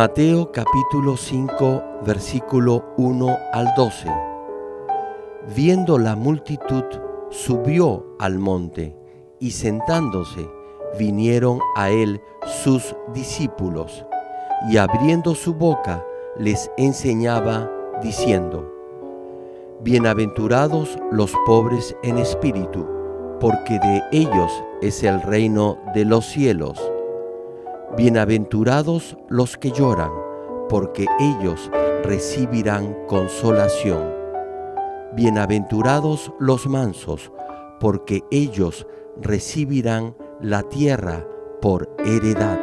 Mateo capítulo 5, versículo 1 al 12. Viendo la multitud, subió al monte, y sentándose, vinieron a él sus discípulos, y abriendo su boca, les enseñaba, diciendo: Bienaventurados los pobres en espíritu, porque de ellos es el reino de los cielos. Bienaventurados los que lloran, porque ellos recibirán consolación. Bienaventurados los mansos, porque ellos recibirán la tierra por heredad.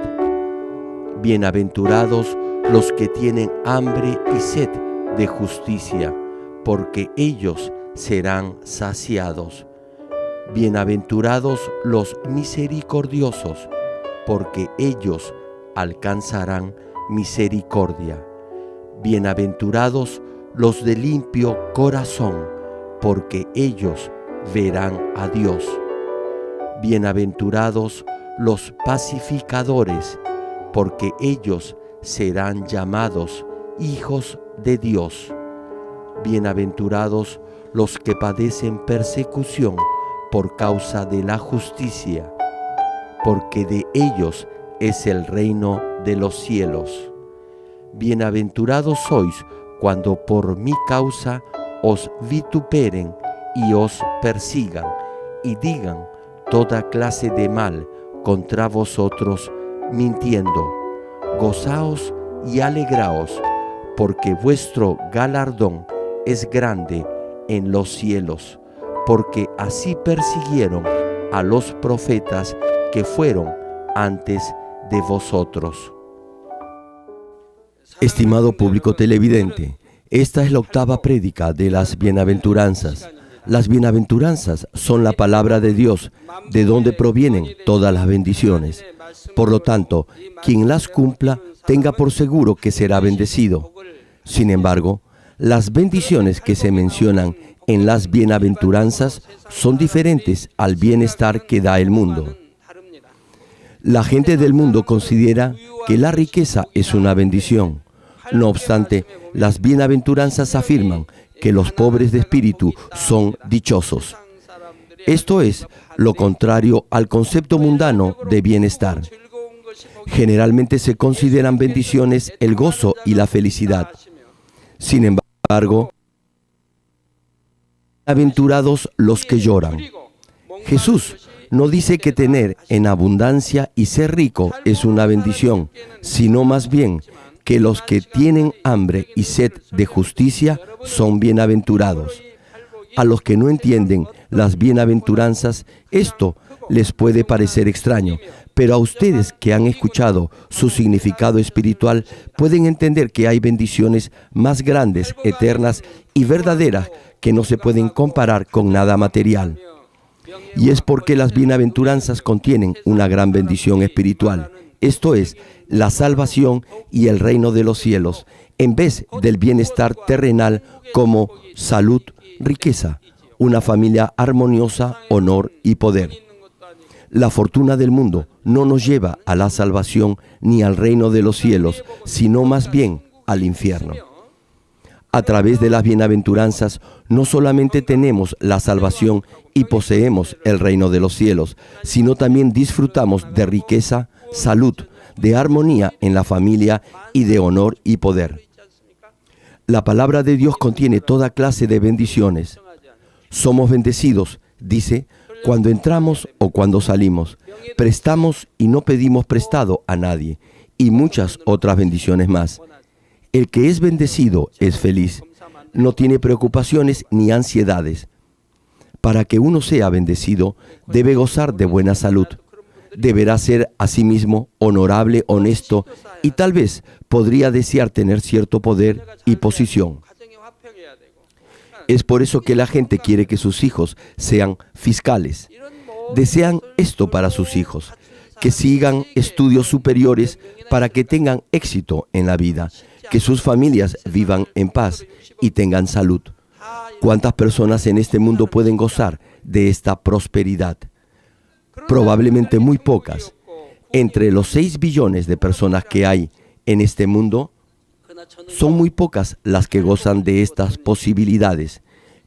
Bienaventurados los que tienen hambre y sed de justicia, porque ellos serán saciados. Bienaventurados los misericordiosos, porque ellos alcanzarán misericordia. Bienaventurados los de limpio corazón, porque ellos verán a Dios. Bienaventurados los pacificadores, porque ellos serán llamados hijos de Dios. Bienaventurados los que padecen persecución por causa de la justicia, porque de ellos es el reino de los cielos. Bienaventurados sois cuando por mi causa os vituperen y os persigan, y digan toda clase de mal contra vosotros, mintiendo. Gozaos y alegraos, porque vuestro galardón es grande en los cielos, porque así persiguieron a los profetas que fueron antes de vosotros. Estimado público televidente, esta es la octava prédica de las bienaventuranzas. Las bienaventuranzas son la palabra de Dios, de donde provienen todas las bendiciones. Por lo tanto, quien las cumpla, tenga por seguro que será bendecido. Sin embargo, las bendiciones que se mencionan en las bienaventuranzas son diferentes al bienestar que da el mundo. La gente del mundo considera que la riqueza es una bendición. No obstante, las bienaventuranzas afirman que los pobres de espíritu son dichosos. Esto es lo contrario al concepto mundano de bienestar. Generalmente se consideran bendiciones el gozo y la felicidad. Sin embargo, bienaventurados los que lloran. Jesús no dice que tener en abundancia y ser rico es una bendición, sino más bien que los que tienen hambre y sed de justicia son bienaventurados. A los que no entienden las bienaventuranzas, esto les puede parecer extraño, pero a ustedes que han escuchado su significado espiritual pueden entender que hay bendiciones más grandes, eternas y verdaderas que no se pueden comparar con nada material. Y es porque las bienaventuranzas contienen una gran bendición espiritual, esto es, la salvación y el reino de los cielos, en vez del bienestar terrenal como salud, riqueza, una familia armoniosa, honor y poder. La fortuna del mundo no nos lleva a la salvación ni al reino de los cielos, sino más bien al infierno. A través de las bienaventuranzas no solamente tenemos la salvación y poseemos el reino de los cielos, sino también disfrutamos de riqueza, salud, de armonía en la familia y de honor y poder. La palabra de Dios contiene toda clase de bendiciones. Somos bendecidos, dice, cuando entramos o cuando salimos. Prestamos y no pedimos prestado a nadie, y muchas otras bendiciones más. El que es bendecido es feliz, no tiene preocupaciones ni ansiedades. Para que uno sea bendecido, debe gozar de buena salud. Deberá ser asimismo honorable, honesto y tal vez podría desear tener cierto poder y posición. Es por eso que la gente quiere que sus hijos sean fiscales. Desean esto para sus hijos, que sigan estudios superiores para que tengan éxito en la vida, que sus familias vivan en paz y tengan salud. ¿Cuántas personas en este mundo pueden gozar de esta prosperidad? Probablemente muy pocas. Entre los 6 billones de personas que hay en este mundo, son muy pocas las que gozan de estas posibilidades,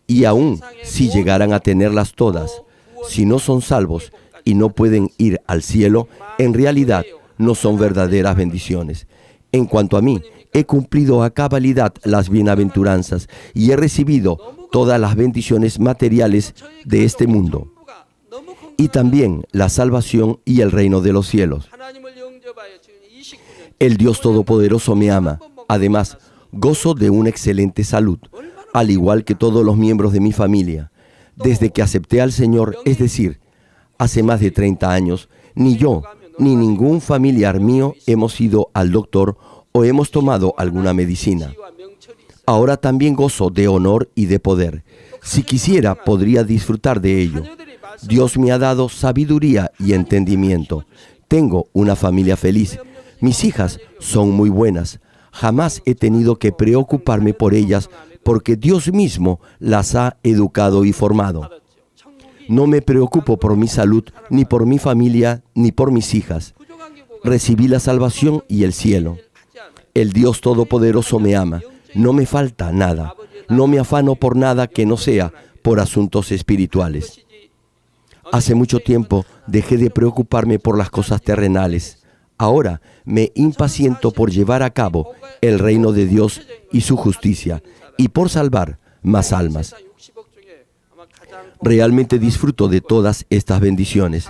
y aun si llegaran a tenerlas todas, si no son salvos y no pueden ir al cielo, en realidad no son verdaderas bendiciones. En cuanto a mí, he cumplido a cabalidad las bienaventuranzas y he recibido todas las bendiciones materiales de este mundo, y también la salvación y el reino de los cielos. El Dios Todopoderoso me ama. Además, gozo de una excelente salud, al igual que todos los miembros de mi familia. Desde que acepté al Señor, es decir, hace más de 30 años, ni yo ni ningún familiar mío hemos ido al doctor o hemos tomado alguna medicina. Ahora también gozo de honor y de poder. Si quisiera, podría disfrutar de ello. Dios me ha dado sabiduría y entendimiento. Tengo una familia feliz. Mis hijas son muy buenas. Jamás he tenido que preocuparme por ellas porque Dios mismo las ha educado y formado. No me preocupo por mi salud, ni por mi familia, ni por mis hijas. Recibí la salvación y el cielo. El Dios Todopoderoso me ama. No me falta nada. No me afano por nada que no sea por asuntos espirituales. Hace mucho tiempo dejé de preocuparme por las cosas terrenales. Ahora me impaciento por llevar a cabo el reino de Dios y su justicia, y por salvar más almas. Realmente disfruto de todas estas bendiciones.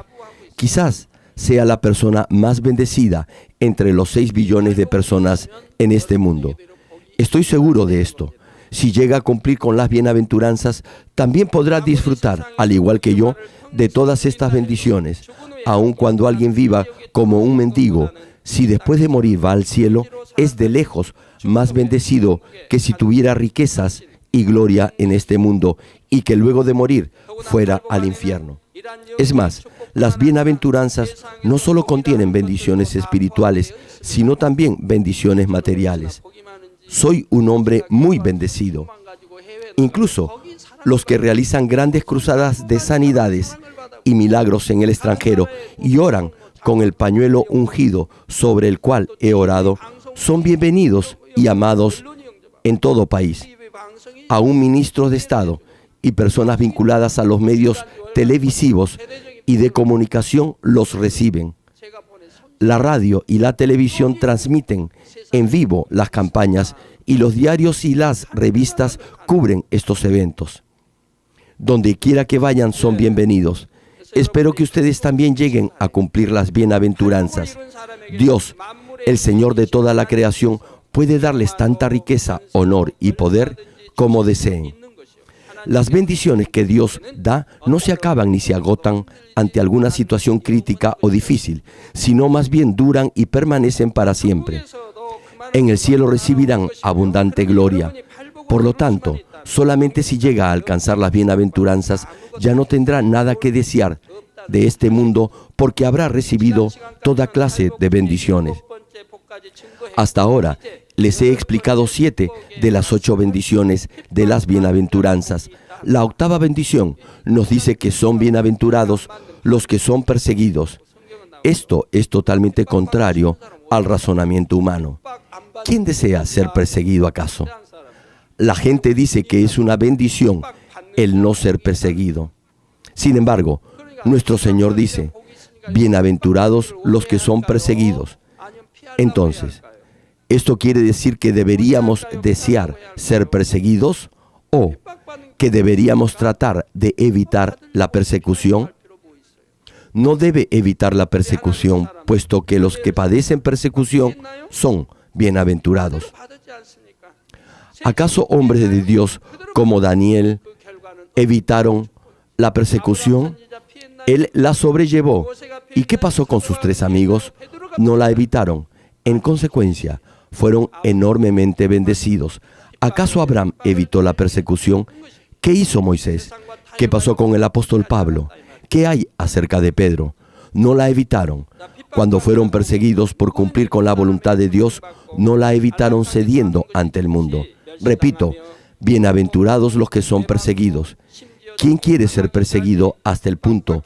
Quizás sea la persona más bendecida entre los 6 billones de personas en este mundo. Estoy seguro de esto. Si llega a cumplir con las bienaventuranzas, también podrá disfrutar, al igual que yo, de todas estas bendiciones. Aun cuando alguien viva como un mendigo, si después de morir va al cielo, es de lejos más bendecido que si tuviera riquezas y gloria en este mundo y que luego de morir fuera al infierno. Es más, las bienaventuranzas no solo contienen bendiciones espirituales, sino también bendiciones materiales. Soy un hombre muy bendecido. Incluso los que realizan grandes cruzadas de sanidades y milagros en el extranjero y oran con el pañuelo ungido sobre el cual he orado, son bienvenidos y amados en todo país. Aún ministros de Estado y personas vinculadas a los medios televisivos y de comunicación los reciben. La radio y la televisión transmiten en vivo las campañas y los diarios y las revistas cubren estos eventos. Donde quiera que vayan son bienvenidos. Espero que ustedes también lleguen a cumplir las bienaventuranzas. Dios, el Señor de toda la creación, puede darles tanta riqueza, honor y poder como deseen. Las bendiciones que Dios da no se acaban ni se agotan ante alguna situación crítica o difícil, sino más bien duran y permanecen para siempre. En el cielo recibirán abundante gloria. Por lo tanto, solamente si llega a alcanzar las bienaventuranzas, ya no tendrá nada que desear de este mundo porque habrá recibido toda clase de bendiciones. Hasta ahora, les he explicado 7 de las 8 bendiciones de las bienaventuranzas. La 8ª bendición nos dice que son bienaventurados los que son perseguidos. Esto es totalmente contrario al razonamiento humano. ¿Quién desea ser perseguido acaso? La gente dice que es una bendición el no ser perseguido. Sin embargo, nuestro Señor dice, bienaventurados los que son perseguidos. Entonces, ¿esto quiere decir que deberíamos desear ser perseguidos o que deberíamos tratar de evitar la persecución? No debe evitar la persecución, puesto que los que padecen persecución son bienaventurados. ¿Acaso hombres de Dios como Daniel evitaron la persecución? Él la sobrellevó. ¿Y qué pasó con sus 3 amigos? No la evitaron. En consecuencia, fueron enormemente bendecidos. ¿Acaso Abraham evitó la persecución? ¿Qué hizo Moisés? ¿Qué pasó con el apóstol Pablo? ¿Qué hay acerca de Pedro? No la evitaron. Cuando fueron perseguidos por cumplir con la voluntad de Dios, no la evitaron cediendo ante el mundo. Repito, bienaventurados los que son perseguidos. ¿Quién quiere ser perseguido hasta el punto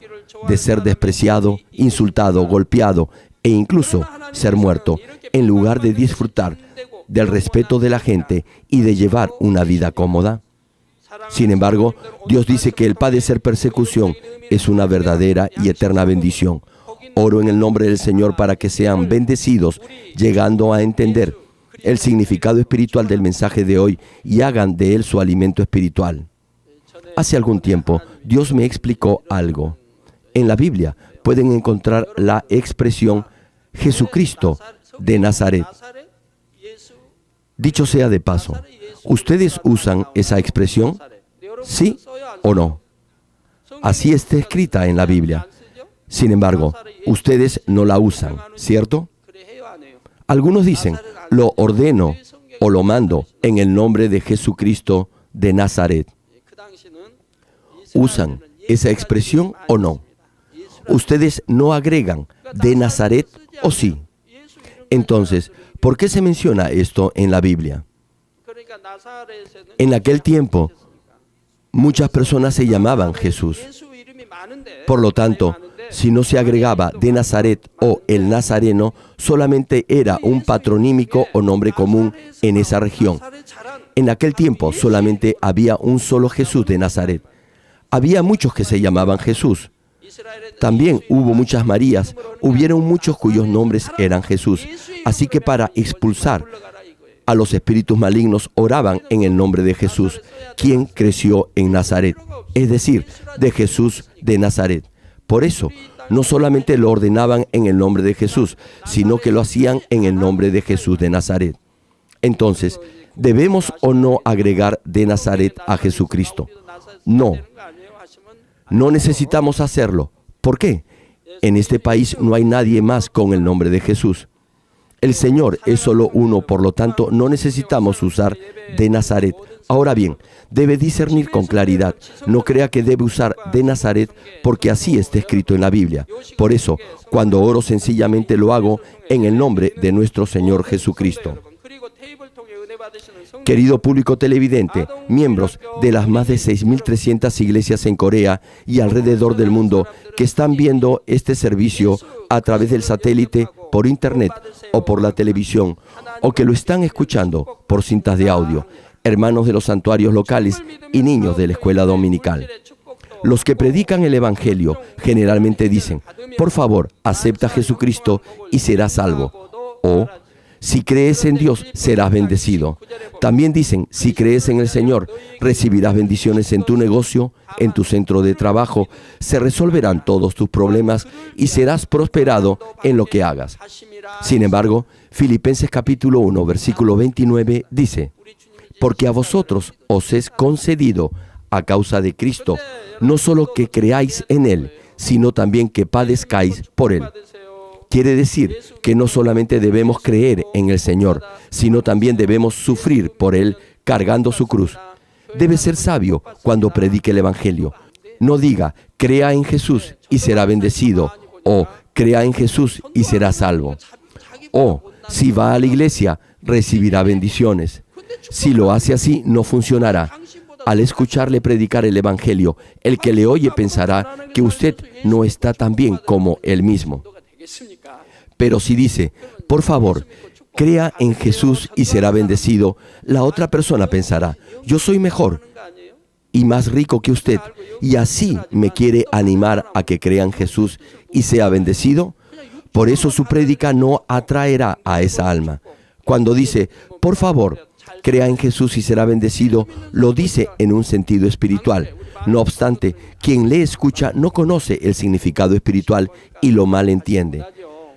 de ser despreciado, insultado, golpeado, e incluso ser muerto, en lugar de disfrutar del respeto de la gente y de llevar una vida cómoda. Sin embargo, Dios dice que el padecer persecución es una verdadera y eterna bendición. Oro en el nombre del Señor para que sean bendecidos, llegando a entender el significado espiritual del mensaje de hoy y hagan de él su alimento espiritual. Hace algún tiempo, Dios me explicó algo. En la Biblia pueden encontrar la expresión Jesucristo de Nazaret. Dicho sea de paso, ¿ustedes usan esa expresión? ¿Sí o no? Así está escrita en la Biblia. Sin embargo, ustedes no la usan, ¿cierto? Algunos dicen, lo ordeno o lo mando en el nombre de Jesucristo de Nazaret. ¿Usan esa expresión o no? ¿Ustedes no agregan de Nazaret o sí? Entonces, ¿por qué se menciona esto en la Biblia? En aquel tiempo, muchas personas se llamaban Jesús. Por lo tanto, si no se agregaba de Nazaret o el Nazareno, solamente era un patronímico o nombre común en esa región. En aquel tiempo solamente había un solo Jesús de Nazaret. Había muchos que se llamaban Jesús. También hubo muchas Marías, hubieron muchos cuyos nombres eran Jesús. Así que para expulsar a los espíritus malignos oraban en el nombre de Jesús, quien creció en Nazaret, es decir, de Jesús de Nazaret. Por eso, no solamente lo ordenaban en el nombre de Jesús, sino que lo hacían en el nombre de Jesús de Nazaret. Entonces, ¿debemos o no agregar de Nazaret a Jesucristo? No. No necesitamos hacerlo. ¿Por qué? En este país no hay nadie más con el nombre de Jesús. El Señor es solo uno, por lo tanto, no necesitamos usar de Nazaret. Ahora bien, debe discernir con claridad. No crea que debe usar de Nazaret porque así está escrito en la Biblia. Por eso, cuando oro sencillamente lo hago en el nombre de nuestro Señor Jesucristo. Querido público televidente, miembros de las más de 6.300 iglesias en Corea y alrededor del mundo que están viendo este servicio a través del satélite, por internet o por la televisión, o que lo están escuchando por cintas de audio, hermanos de los santuarios locales y niños de la escuela dominical. Los que predican el Evangelio generalmente dicen, por favor, acepta a Jesucristo y serás salvo. O, si crees en Dios, serás bendecido. También dicen, si crees en el Señor, recibirás bendiciones en tu negocio, en tu centro de trabajo, se resolverán todos tus problemas y serás prosperado en lo que hagas. Sin embargo, Filipenses capítulo 1, versículo 29 dice, porque a vosotros os es concedido, a causa de Cristo, no solo que creáis en Él, sino también que padezcáis por Él. Quiere decir que no solamente debemos creer en el Señor, sino también debemos sufrir por Él cargando su cruz. Debe ser sabio cuando predique el Evangelio. No diga, crea en Jesús y será bendecido, o crea en Jesús y será salvo. O, si va a la iglesia, recibirá bendiciones. Si lo hace así, no funcionará. Al escucharle predicar el Evangelio, el que le oye pensará que usted no está tan bien como él mismo. Pero si dice, por favor, crea en Jesús y será bendecido, la otra persona pensará, yo soy mejor y más rico que usted, y así me quiere animar a que crea en Jesús y sea bendecido. Por eso su prédica no atraerá a esa alma. Cuando dice, por favor, crea en Jesús y será bendecido, lo dice en un sentido espiritual. No obstante, quien le escucha no conoce el significado espiritual y lo malentiende.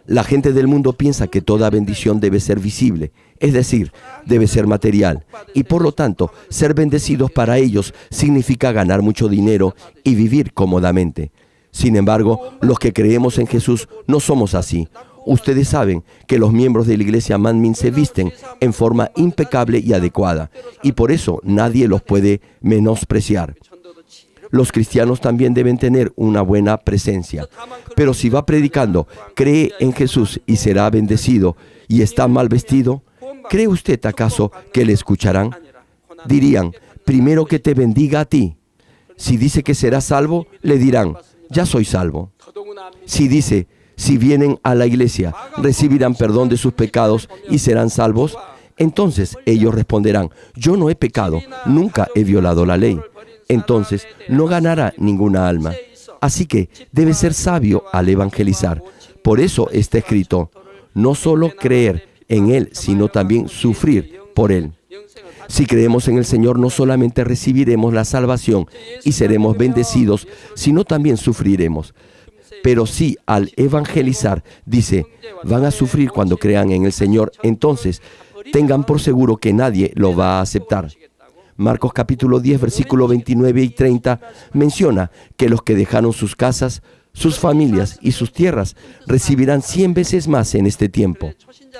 La gente del mundo piensa que toda bendición debe ser visible, es decir, debe ser material, y por lo tanto, ser bendecidos para ellos significa ganar mucho dinero y vivir cómodamente. Sin embargo, los que creemos en Jesús no somos así. Ustedes saben que los miembros de la iglesia Manmin se visten en forma impecable y adecuada, y por eso nadie los puede menospreciar. Los cristianos también deben tener una buena presencia. Pero si va predicando, cree en Jesús y será bendecido, y está mal vestido, ¿cree usted acaso que le escucharán? Dirían, primero que te bendiga a ti. Si dice que será salvo, le dirán, ya soy salvo. Si dice, Si vienen a la iglesia, recibirán perdón de sus pecados y serán salvos. Entonces ellos responderán, yo no he pecado, nunca he violado la ley. Entonces no ganará ninguna alma. Así que debe ser sabio al evangelizar. Por eso está escrito, no solo creer en Él, sino también sufrir por Él. Si creemos en el Señor, no solamente recibiremos la salvación y seremos bendecidos, sino también sufriremos. Pero si al evangelizar dice, van a sufrir cuando crean en el Señor, entonces tengan por seguro que nadie lo va a aceptar. Marcos capítulo 10, versículo 29 y 30 menciona que los que dejaron sus casas, sus familias y sus tierras recibirán 100 veces más en este tiempo.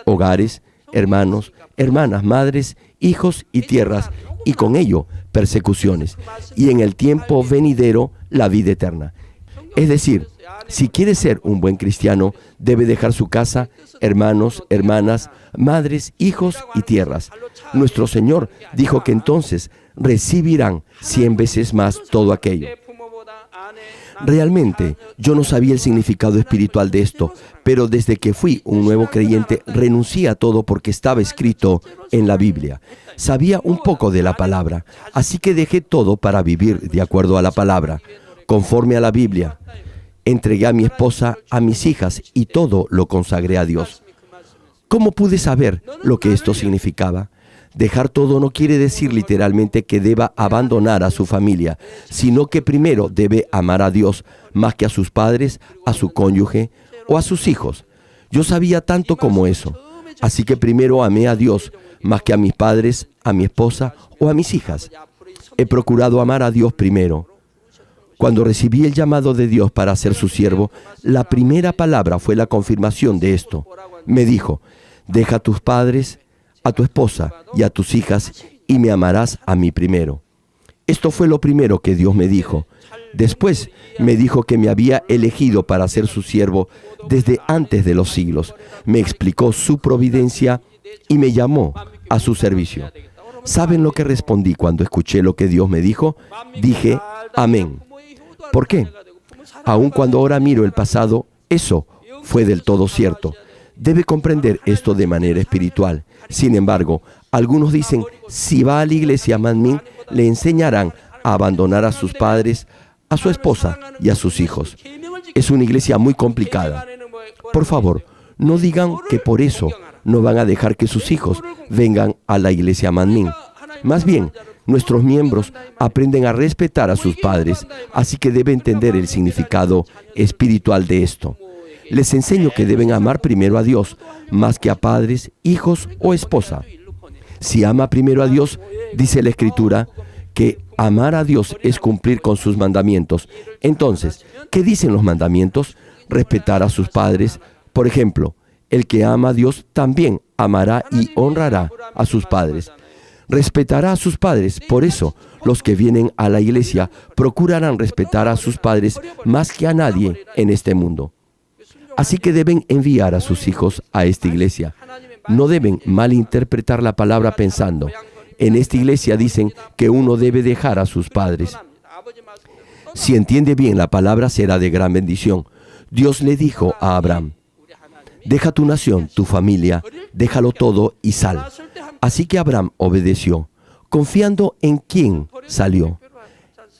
Hogares, hermanos, hermanas, madres, hijos y tierras, y con ello persecuciones. Y en el tiempo venidero, la vida eterna. Es decir, si quiere ser un buen cristiano, debe dejar su casa, hermanos, hermanas, madres, hijos y tierras. Nuestro Señor dijo que entonces recibirán 100 veces más todo aquello. Realmente, yo no sabía el significado espiritual de esto, pero desde que fui un nuevo creyente, renuncié a todo porque estaba escrito en la Biblia. Sabía un poco de la palabra, así que dejé todo para vivir de acuerdo a la palabra, conforme a la Biblia. Entregué a mi esposa, a mis hijas y todo lo consagré a Dios. ¿Cómo pude saber lo que esto significaba? Dejar todo no quiere decir literalmente que deba abandonar a su familia, sino que primero debe amar a Dios más que a sus padres, a su cónyuge o a sus hijos. Yo sabía tanto como eso, así que primero amé a Dios más que a mis padres, a mi esposa o a mis hijas. He procurado amar a Dios primero. Cuando recibí el llamado de Dios para ser su siervo, la primera palabra fue la confirmación de esto. Me dijo, deja a tus padres, a tu esposa y a tus hijas, y me amarás a mí primero. Esto fue lo primero que Dios me dijo. Después me dijo que me había elegido para ser su siervo desde antes de los siglos. Me explicó su providencia y me llamó a su servicio. ¿Saben lo que respondí cuando escuché lo que Dios me dijo? Dije, amén. ¿Por qué? Aun cuando ahora miro el pasado, eso fue del todo cierto. Debe comprender esto de manera espiritual. Sin embargo, algunos dicen, si va a la iglesia Manmin, le enseñarán a abandonar a sus padres, a su esposa y a sus hijos. Es una iglesia muy complicada. Por favor, no digan que por eso no van a dejar que sus hijos vengan a la iglesia Manmin. Más bien, nuestros miembros aprenden a respetar a sus padres, así que deben entender el significado espiritual de esto. Les enseño que deben amar primero a Dios, más que a padres, hijos o esposa. Si ama primero a Dios, dice la Escritura, que amar a Dios es cumplir con sus mandamientos. Entonces, ¿qué dicen los mandamientos? Respetar a sus padres. Por ejemplo, el que ama a Dios también amará y honrará a sus padres. Respetará a sus padres. Por eso, los que vienen a la iglesia procurarán respetar a sus padres más que a nadie en este mundo. Así que deben enviar a sus hijos a esta iglesia. No deben malinterpretar la palabra pensando, en esta iglesia dicen que uno debe dejar a sus padres. Si entiende bien la palabra, será de gran bendición. Dios le dijo a Abraham, deja tu nación, tu familia, déjalo todo y sal. Así que Abraham obedeció, confiando en quién salió,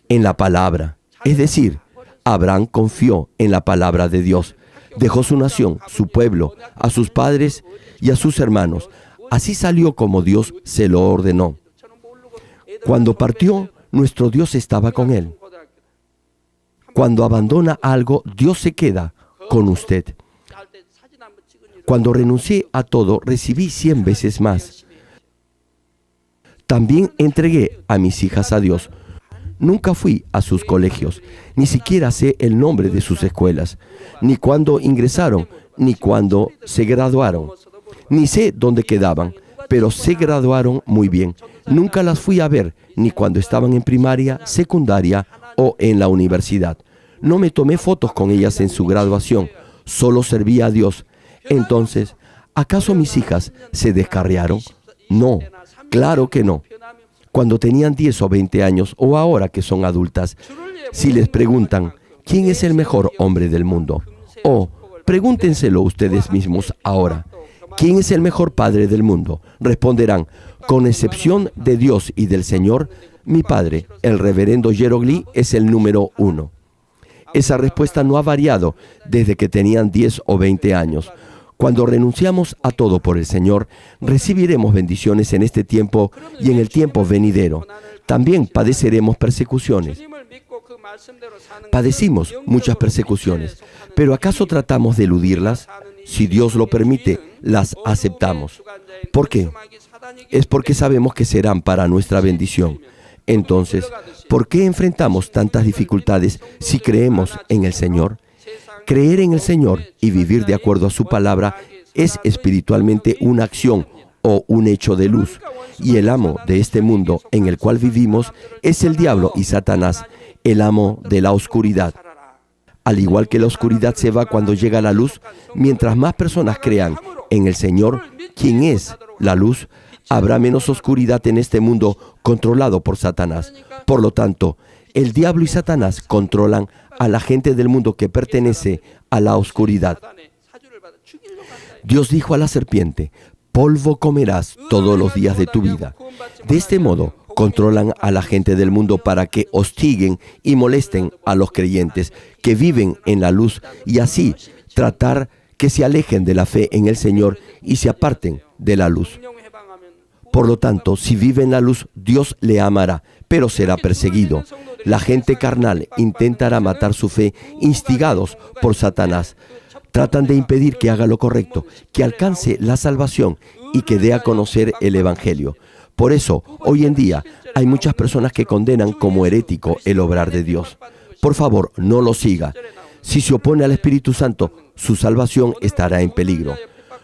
en la palabra. Es decir, Abraham confió en la palabra de Dios. Dejó su nación, su pueblo, a sus padres y a sus hermanos. Así salió como Dios se lo ordenó. Cuando partió, nuestro Dios estaba con él. Cuando abandona algo, Dios se queda con usted. Cuando renuncié a todo, recibí 100 veces más. También entregué a mis hijas a Dios. Nunca fui a sus colegios, ni siquiera sé el nombre de sus escuelas, ni cuándo ingresaron, ni cuándo se graduaron. Ni sé dónde quedaban, pero se graduaron muy bien. Nunca las fui a ver, ni cuando estaban en primaria, secundaria o en la universidad. No me tomé fotos con ellas en su graduación, solo servía a Dios. Entonces, ¿acaso mis hijas se descarriaron? No, claro que no. Cuando tenían 10 o 20 años o ahora que son adultas, si les preguntan, ¿quién es el mejor hombre del mundo? O, Pregúntenselo ustedes mismos ahora. ¿Quién es el mejor padre del mundo? Responderán, con excepción de Dios y del Señor, mi padre, el reverendo Jerogli, es el número 1. Esa respuesta no ha variado desde que tenían 10 o 20 años. Cuando renunciamos a todo por el Señor, recibiremos bendiciones en este tiempo y en el tiempo venidero. También padeceremos persecuciones. Padecimos muchas persecuciones, pero ¿acaso tratamos de eludirlas? Si Dios lo permite, las aceptamos. ¿Por qué? Es porque sabemos que serán para nuestra bendición. Entonces, ¿por qué enfrentamos tantas dificultades si creemos en el Señor? Creer en el Señor y vivir de acuerdo a su palabra es espiritualmente una acción o un hecho de luz. Y el amo de este mundo en el cual vivimos es el diablo y Satanás, el amo de la oscuridad. Al igual que la oscuridad se va cuando llega la luz, mientras más personas crean en el Señor, quien es la luz, habrá menos oscuridad en este mundo controlado por Satanás. Por lo tanto, el diablo y Satanás controlan a la gente del mundo que pertenece a la oscuridad. Dios dijo a la serpiente, polvo comerás todos los días de tu vida. De este modo, controlan a la gente del mundo para que hostiguen y molesten a los creyentes que viven en la luz y así tratar que se alejen de la fe en el Señor y se aparten de la luz. Por lo tanto, si vive en la luz, Dios le amará, pero será perseguido. La gente carnal intentará matar su fe, instigados por Satanás. Tratan de impedir que haga lo correcto, que alcance la salvación y que dé a conocer el Evangelio. Por eso, hoy en día, hay muchas personas que condenan como herético el obrar de Dios. Por favor, no lo siga. Si se opone al Espíritu Santo, su salvación estará en peligro.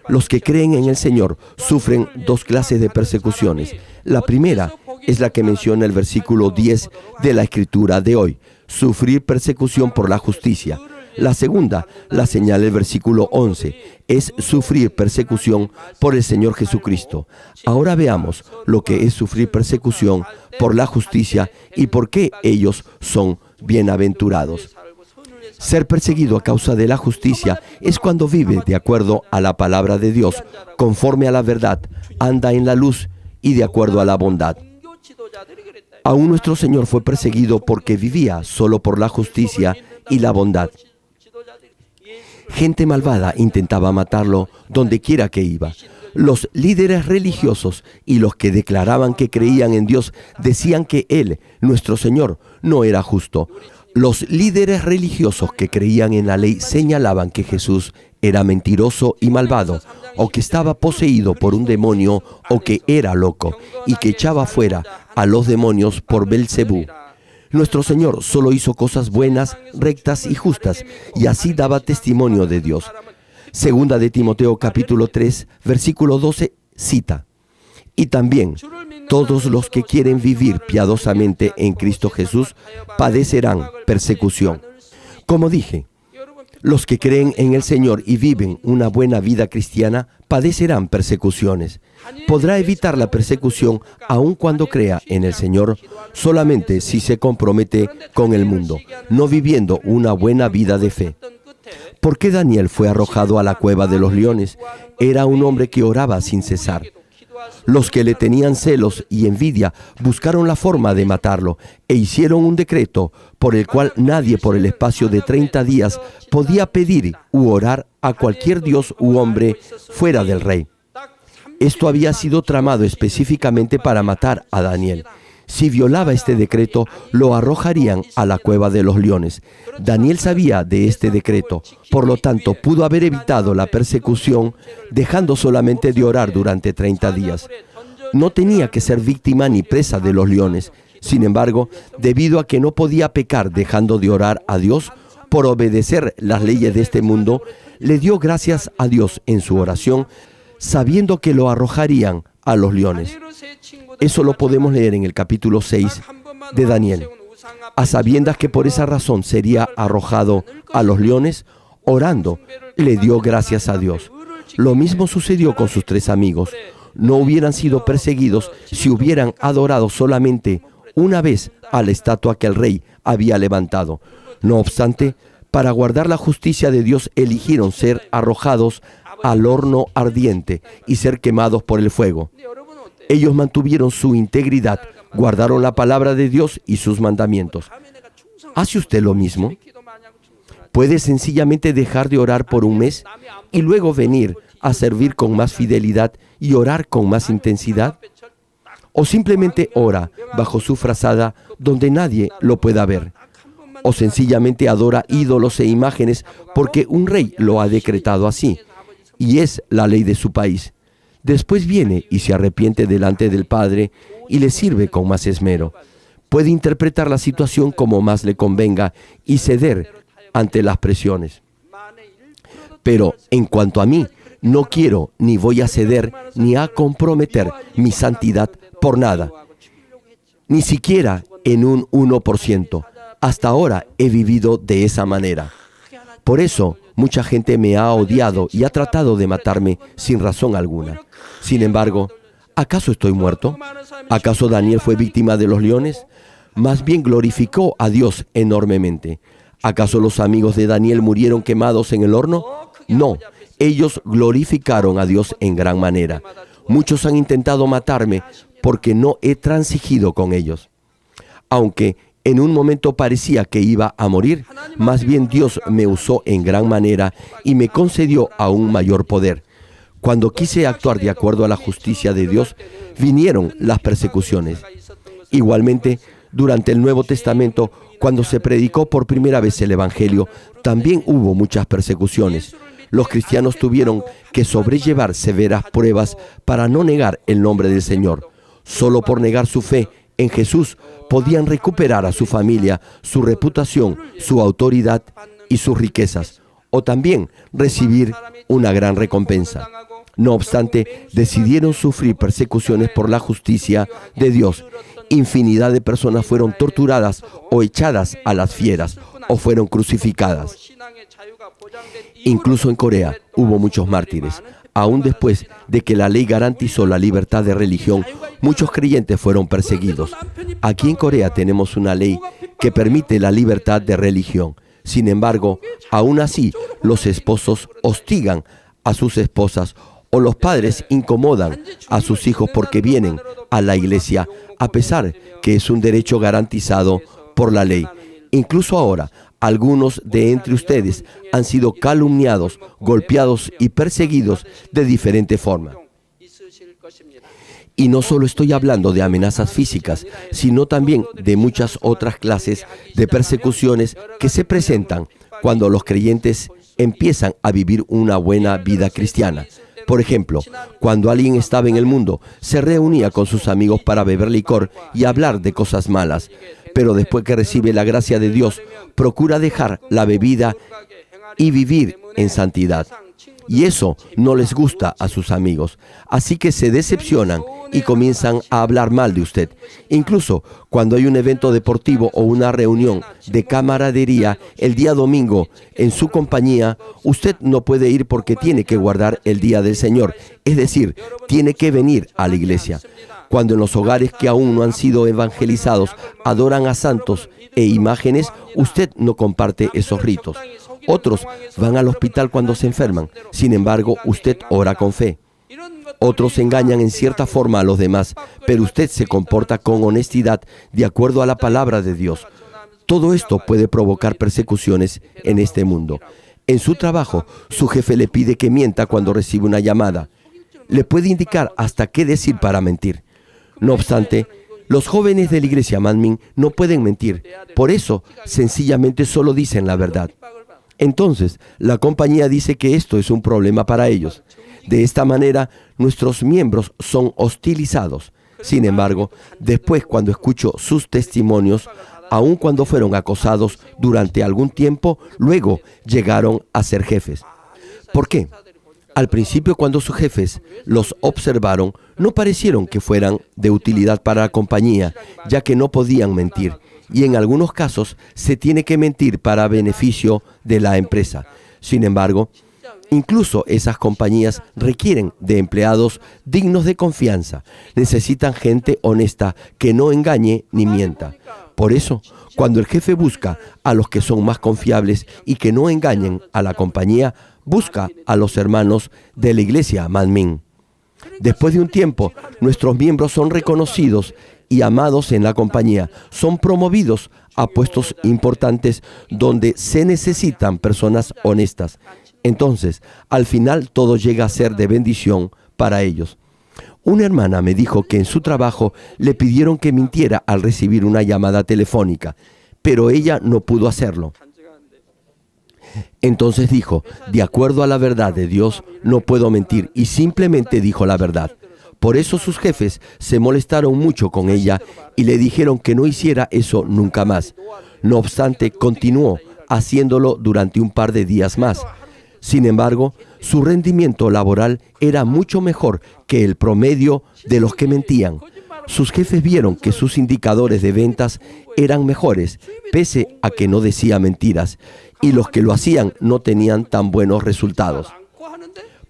Los que creen en el Señor sufren dos clases de persecuciones. La primera es la que menciona el versículo 10 de la Escritura de hoy, sufrir persecución por la justicia. La segunda, la señala el versículo 11, es sufrir persecución por el Señor Jesucristo. Ahora veamos lo que es sufrir persecución por la justicia y por qué ellos son bienaventurados. Ser perseguido a causa de la justicia es cuando vive de acuerdo a la palabra de Dios, conforme a la verdad, anda en la luz y de acuerdo a la bondad. Aún nuestro Señor fue perseguido porque vivía solo por la justicia y la bondad. Gente malvada intentaba matarlo donde quiera que iba. Los líderes religiosos y los que declaraban que creían en Dios decían que Él, nuestro Señor, no era justo. Los líderes religiosos que creían en la ley señalaban que Jesús era mentiroso y malvado, o que estaba poseído por un demonio, o que era loco, y que echaba fuera a los demonios por Belcebú. Nuestro Señor solo hizo cosas buenas, rectas y justas, y así daba testimonio de Dios. Segunda de Timoteo capítulo 3, versículo 12, cita: y también todos los que quieren vivir piadosamente en Cristo Jesús padecerán persecución. Como dije, los que creen en el Señor y viven una buena vida cristiana padecerán persecuciones. Podrá evitar la persecución aun cuando crea en el Señor solamente si se compromete con el mundo, no viviendo una buena vida de fe. ¿Por qué Daniel fue arrojado a la cueva de los leones? Era un hombre que oraba sin cesar. Los que le tenían celos y envidia buscaron la forma de matarlo e hicieron un decreto por el cual nadie por el espacio de 30 días podía pedir u orar a cualquier dios u hombre fuera del rey. Esto había sido tramado específicamente para matar a Daniel. Si violaba este decreto, lo arrojarían a la cueva de los leones. Daniel sabía de este decreto, por lo tanto, pudo haber evitado la persecución dejando solamente de orar durante 30 días. No tenía que ser víctima ni presa de los leones. Sin embargo, debido a que no podía pecar dejando de orar a Dios por obedecer las leyes de este mundo, le dio gracias a Dios en su oración, sabiendo que lo arrojarían a los leones. Eso lo podemos leer en el capítulo 6 de Daniel. A sabiendas que por esa razón sería arrojado a los leones, orando, le dio gracias a Dios. Lo mismo sucedió con sus 3 amigos. No hubieran sido perseguidos si hubieran adorado solamente una vez a la estatua que el rey había levantado. No obstante, para guardar la justicia de Dios eligieron ser arrojados al horno ardiente y ser quemados por el fuego. Ellos mantuvieron su integridad, guardaron la palabra de Dios y sus mandamientos. ¿Hace usted lo mismo? ¿Puede sencillamente dejar de orar por un mes y luego venir a servir con más fidelidad y orar con más intensidad? ¿O simplemente ora bajo su frazada donde nadie lo pueda ver? ¿O sencillamente adora ídolos e imágenes porque un rey lo ha decretado así y es la ley de su país? Después viene y se arrepiente delante del Padre y le sirve con más esmero. Puede interpretar la situación como más le convenga y ceder ante las presiones. Pero en cuanto a mí, no quiero ni voy a ceder ni a comprometer mi santidad por nada, ni siquiera en un 1%. Hasta ahora he vivido de esa manera. Por eso, mucha gente me ha odiado y ha tratado de matarme sin razón alguna. Sin embargo, ¿acaso estoy muerto? ¿Acaso Daniel fue víctima de los leones? Más bien glorificó a Dios enormemente. ¿Acaso los amigos de Daniel murieron quemados en el horno? No, ellos glorificaron a Dios en gran manera. Muchos han intentado matarme porque no he transigido con ellos. Aunque en un momento parecía que iba a morir, más bien Dios me usó en gran manera y me concedió aún mayor poder. Cuando quise actuar de acuerdo a la justicia de Dios, vinieron las persecuciones. Igualmente, durante el Nuevo Testamento, cuando se predicó por primera vez el Evangelio, también hubo muchas persecuciones. Los cristianos tuvieron que sobrellevar severas pruebas para no negar el nombre del Señor. Solo por negar su fe en Jesús podían recuperar a su familia, su reputación, su autoridad y sus riquezas, o también recibir una gran recompensa. No obstante, decidieron sufrir persecuciones por la justicia de Dios. Infinidad de personas fueron torturadas o echadas a las fieras o fueron crucificadas. Incluso en Corea hubo muchos mártires. Aún después de que la ley garantizó la libertad de religión, muchos creyentes fueron perseguidos. Aquí en Corea tenemos una ley que permite la libertad de religión. Sin embargo, aún así, los esposos hostigan a sus esposas o los padres incomodan a sus hijos porque vienen a la iglesia, a pesar que es un derecho garantizado por la ley. Incluso ahora, algunos de entre ustedes han sido calumniados, golpeados y perseguidos de diferente forma. Y no solo estoy hablando de amenazas físicas, sino también de muchas otras clases de persecuciones que se presentan cuando los creyentes empiezan a vivir una buena vida cristiana. Por ejemplo, cuando alguien estaba en el mundo, se reunía con sus amigos para beber licor y hablar de cosas malas. Pero después que recibe la gracia de Dios, procura dejar la bebida y vivir en santidad. Y eso no les gusta a sus amigos. Así que se decepcionan y comienzan a hablar mal de usted. Incluso cuando hay un evento deportivo o una reunión de camaradería el día domingo en su compañía, usted no puede ir porque tiene que guardar el día del Señor. Es decir, tiene que venir a la iglesia. Cuando en los hogares que aún no han sido evangelizados adoran a santos e imágenes, usted no comparte esos ritos. Otros van al hospital cuando se enferman. Sin embargo, usted ora con fe. Otros engañan en cierta forma a los demás, pero usted se comporta con honestidad de acuerdo a la palabra de Dios. Todo esto puede provocar persecuciones en este mundo. En su trabajo, su jefe le pide que mienta cuando recibe una llamada. Le puede indicar hasta qué decir para mentir. No obstante, los jóvenes de la iglesia Manmin no pueden mentir. Por eso, sencillamente solo dicen la verdad. Entonces, la compañía dice que esto es un problema para ellos. De esta manera, nuestros miembros son hostilizados. Sin embargo, después cuando escucho sus testimonios, aun cuando fueron acosados durante algún tiempo, luego llegaron a ser jefes. ¿Por qué? Al principio, cuando sus jefes los observaron, no parecieron que fueran de utilidad para la compañía, ya que no podían mentir. Y en algunos casos se tiene que mentir para beneficio de la empresa. Sin embargo, incluso esas compañías requieren de empleados dignos de confianza. Necesitan gente honesta que no engañe ni mienta. Por eso, Cuando el jefe busca a los que son más confiables y que no engañen a la compañía, busca a los hermanos de la iglesia Manmin. Después de un tiempo, nuestros miembros son reconocidos y amados en la compañía. Son promovidos a puestos importantes donde se necesitan personas honestas. Entonces, al final, todo llega a ser de bendición para ellos. Una hermana me dijo que en su trabajo le pidieron que mintiera al recibir una llamada telefónica, pero ella no pudo hacerlo. Entonces dijo, de acuerdo a la verdad de Dios, no puedo mentir, y simplemente dijo la verdad. Por eso sus jefes se molestaron mucho con ella y le dijeron que no hiciera eso nunca más. No obstante, continuó haciéndolo durante un par de días más. Sin embargo, su rendimiento laboral era mucho mejor que el promedio de los que mentían. Sus jefes vieron que sus indicadores de ventas eran mejores, pese a que no decía mentiras, y los que lo hacían no tenían tan buenos resultados.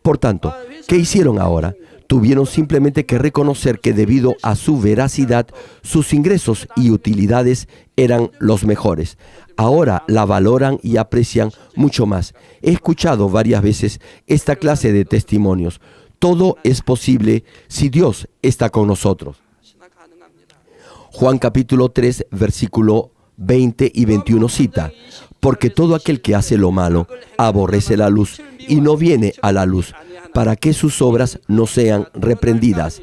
Por tanto, ¿qué hicieron ahora? Tuvieron simplemente que reconocer que debido a su veracidad, sus ingresos y utilidades eran los mejores. Ahora la valoran y aprecian mucho más. He escuchado varias veces esta clase de testimonios. Todo es posible si Dios está con nosotros. Juan capítulo 3, versículo 20 y 21 cita, porque todo aquel que hace lo malo aborrece la luz y no viene a la luz, para que sus obras no sean reprendidas.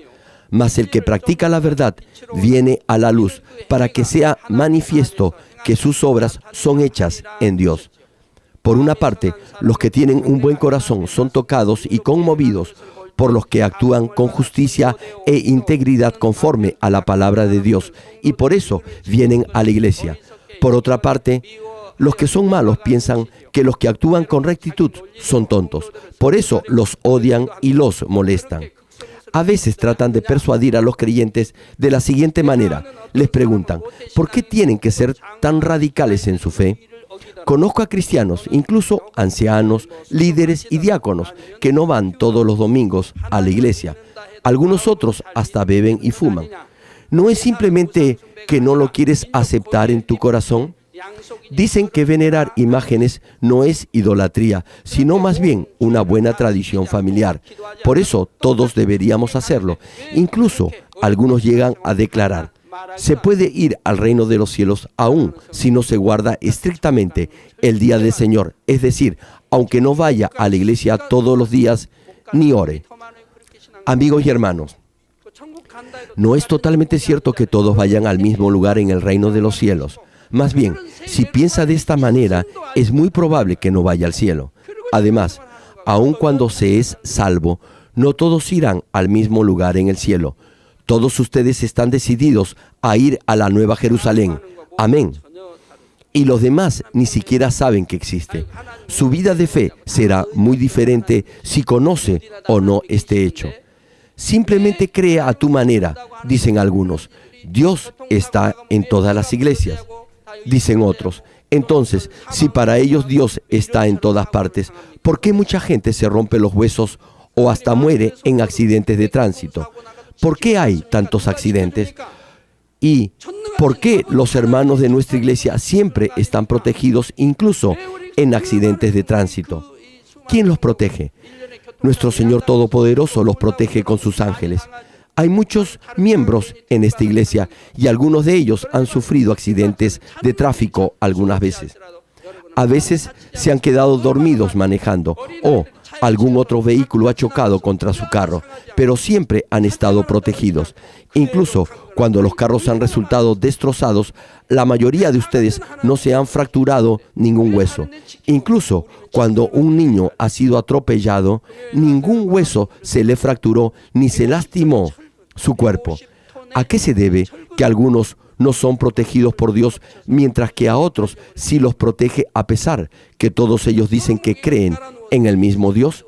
Mas el que practica la verdad viene a la luz, para que sea manifiesto que sus obras son hechas en Dios. Por una parte, los que tienen un buen corazón son tocados y conmovidos por los que actúan con justicia e integridad conforme a la palabra de Dios, y por eso vienen a la iglesia. Por otra parte, los que son malos piensan que los que actúan con rectitud son tontos. Por eso los odian y los molestan. A veces tratan de persuadir a los creyentes de la siguiente manera. Les preguntan, ¿por qué tienen que ser tan radicales en su fe? Conozco a cristianos, incluso ancianos, líderes y diáconos, que no van todos los domingos a la iglesia. Algunos otros hasta beben y fuman. ¿No es simplemente que no lo quieres aceptar en tu corazón? Dicen que venerar imágenes no es idolatría, sino más bien una buena tradición familiar. Por eso todos deberíamos hacerlo. Incluso algunos llegan a declarar, se puede ir al reino de los cielos aún si no se guarda estrictamente el día del Señor, es decir, aunque no vaya a la iglesia todos los días ni ore. Amigos y hermanos, no es totalmente cierto que todos vayan al mismo lugar en el reino de los cielos. Más bien, si piensa de esta manera, es muy probable que no vaya al cielo. Además, aun cuando se es salvo, no todos irán al mismo lugar en el cielo. Todos ustedes están decididos a ir a la Nueva Jerusalén. Amén. Y los demás ni siquiera saben que existe. Su vida de fe será muy diferente si conoce o no este hecho. Simplemente crea a tu manera, dicen algunos. Dios está en todas las iglesias, dicen otros. Entonces, si para ellos Dios está en todas partes, ¿por qué mucha gente se rompe los huesos o hasta muere en accidentes de tránsito? ¿Por qué hay tantos accidentes? ¿Y por qué los hermanos de nuestra iglesia siempre están protegidos, incluso en accidentes de tránsito? ¿Quién los protege? Nuestro Señor Todopoderoso los protege con sus ángeles. Hay muchos miembros en esta iglesia y algunos de ellos han sufrido accidentes de tráfico algunas veces. A veces se han quedado dormidos manejando o algún otro vehículo ha chocado contra su carro, pero siempre han estado protegidos. Incluso cuando los carros han resultado destrozados, la mayoría de ustedes no se han fracturado ningún hueso. Incluso cuando un niño ha sido atropellado, ningún hueso se le fracturó ni se lastimó su cuerpo. ¿A qué se debe que algunos no son protegidos por Dios, mientras que a otros sí los protege, a pesar que todos ellos dicen que creen en el mismo Dios?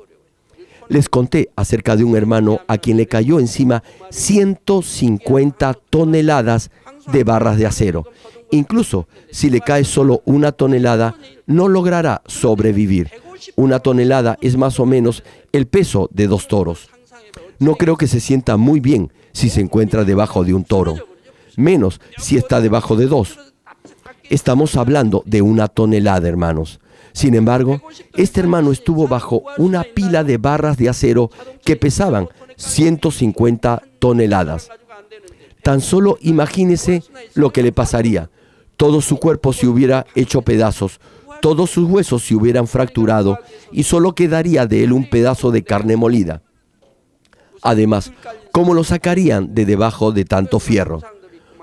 Les conté acerca de un hermano a quien le cayó encima 150 toneladas de barras de acero. Incluso si le cae solo una tonelada, no logrará sobrevivir. Una tonelada es más o menos el peso de 2 toros. No creo que se sienta muy bien si se encuentra debajo de un toro, menos si está debajo de 2. Estamos hablando de 1 tonelada, hermanos. Sin embargo, este hermano estuvo bajo una pila de barras de acero que pesaban 150 toneladas. Tan solo imagínese lo que le pasaría. Todo su cuerpo se hubiera hecho pedazos, todos sus huesos se hubieran fracturado y solo quedaría de él un pedazo de carne molida. Además, ¿cómo lo sacarían de debajo de tanto fierro?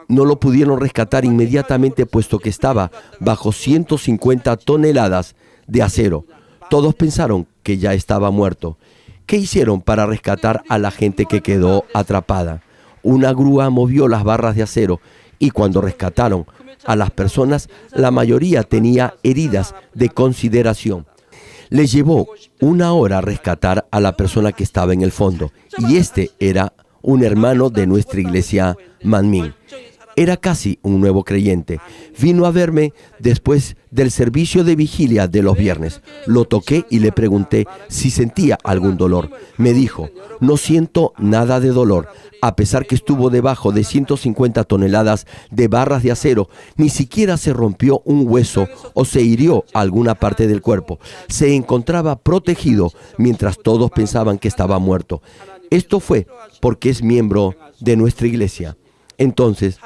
No lo pudieron rescatar inmediatamente puesto que estaba bajo 150 toneladas de acero. Todos pensaron que ya estaba muerto. ¿Qué hicieron para rescatar a la gente que quedó atrapada? Una grúa movió las barras de acero y cuando rescataron a las personas, la mayoría tenía heridas de consideración. Les llevó 1 hora rescatar a la persona que estaba en el fondo y este era un hermano de nuestra iglesia Manmin. Era casi un nuevo creyente. Vino a verme después del servicio de vigilia de los viernes. Lo toqué y le pregunté si sentía algún dolor. Me dijo, no siento nada de dolor. A pesar que estuvo debajo de 150 toneladas de barras de acero, ni siquiera se rompió un hueso o se hirió alguna parte del cuerpo. Se encontraba protegido mientras todos pensaban que estaba muerto. Esto fue porque es miembro de nuestra iglesia. Entonces,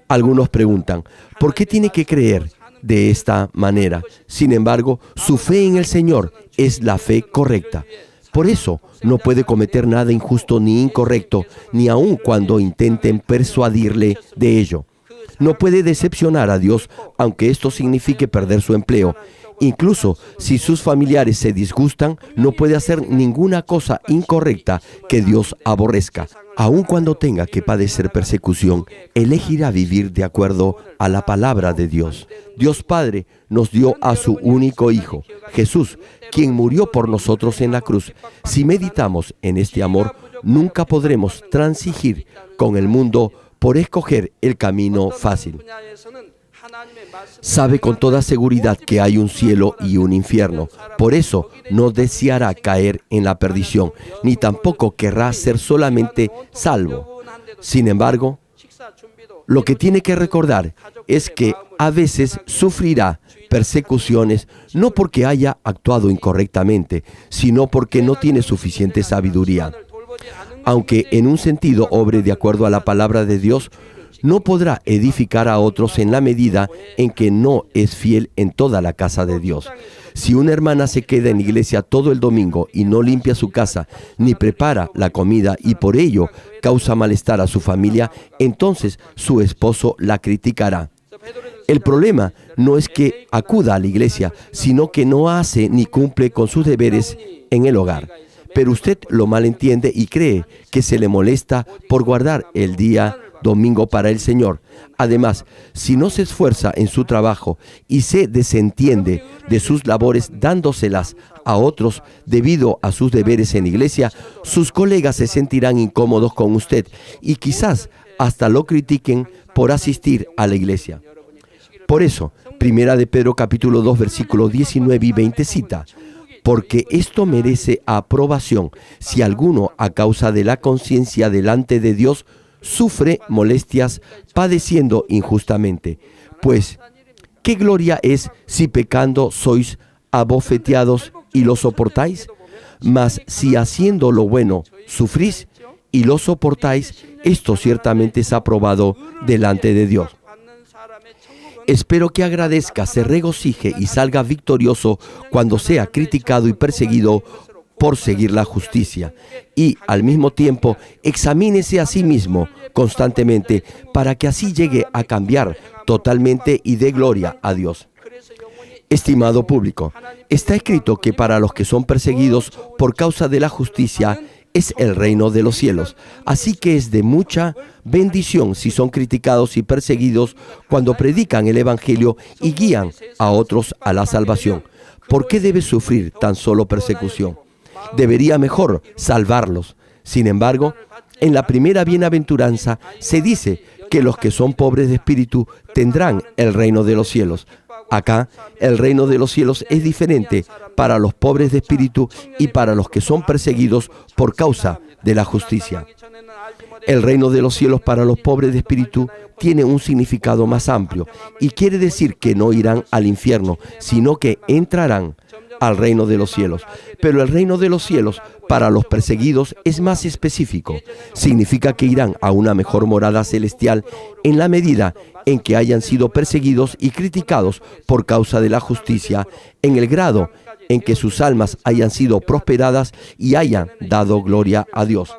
algunos preguntan, ¿por qué tiene que creer de esta manera? Sin embargo, su fe en el Señor es la fe correcta. Por eso, no puede cometer nada injusto ni incorrecto, ni aun cuando intenten persuadirle de ello. No puede decepcionar a Dios, aunque esto signifique perder su empleo. Incluso si sus familiares se disgustan, no puede hacer ninguna cosa incorrecta que Dios aborrezca. Aun cuando tenga que padecer persecución, elegirá vivir de acuerdo a la palabra de Dios. Dios Padre nos dio a su único Hijo, Jesús, quien murió por nosotros en la cruz. Si meditamos en este amor, nunca podremos transigir con el mundo por escoger el camino fácil. Sabe con toda seguridad que hay un cielo y un infierno. Por eso no deseará caer en la perdición, ni tampoco querrá ser solamente salvo. Sin embargo, lo que tiene que recordar es que a veces sufrirá persecuciones no porque haya actuado incorrectamente, sino porque no tiene suficiente sabiduría. Aunque en un sentido obre de acuerdo a la palabra de Dios, no podrá edificar a otros en la medida en que no es fiel en toda la casa de Dios. Si una hermana se queda en iglesia todo el domingo y no limpia su casa, ni prepara la comida y por ello causa malestar a su familia, entonces su esposo la criticará. El problema no es que acuda a la iglesia, sino que no hace ni cumple con sus deberes en el hogar. Pero usted lo malentiende y cree que se le molesta por guardar el día domingo para el Señor. Además, si no se esfuerza en su trabajo y se desentiende de sus labores dándoselas a otros debido a sus deberes en iglesia, sus colegas se sentirán incómodos con usted y quizás hasta lo critiquen por asistir a la iglesia. Por eso, 1 de Pedro capítulo 2, versículos 19 y 20 cita: porque esto merece aprobación si alguno a causa de la conciencia delante de Dios sufre molestias padeciendo injustamente. Pues, ¿qué gloria es si pecando sois abofeteados y lo soportáis? Mas si haciendo lo bueno sufrís y lo soportáis, esto ciertamente es aprobado delante de Dios. Espero que agradezca, se regocije y salga victorioso cuando sea criticado y perseguido por seguir la justicia. Y al mismo tiempo, examínese a sí mismo constantemente para que así llegue a cambiar totalmente y dé gloria a Dios. Estimado público, está escrito que para los que son perseguidos por causa de la justicia es el reino de los cielos. Así que es de mucha bendición si son criticados y perseguidos cuando predican el Evangelio y guían a otros a la salvación. ¿Por qué debe sufrir tan solo persecución? Debería mejor salvarlos. Sin embargo, en la primera bienaventuranza se dice que los que son pobres de espíritu tendrán el reino de los cielos. Acá, el reino de los cielos es diferente para los pobres de espíritu y para los que son perseguidos por causa de la justicia. El reino de los cielos para los pobres de espíritu tiene un significado más amplio y quiere decir que no irán al infierno, sino que entrarán al reino de los cielos. Pero el reino de los cielos para los perseguidos es más específico. Significa que irán a una mejor morada celestial en la medida en que hayan sido perseguidos y criticados por causa de la justicia, en el grado en que sus almas hayan sido prosperadas y hayan dado gloria a Dios.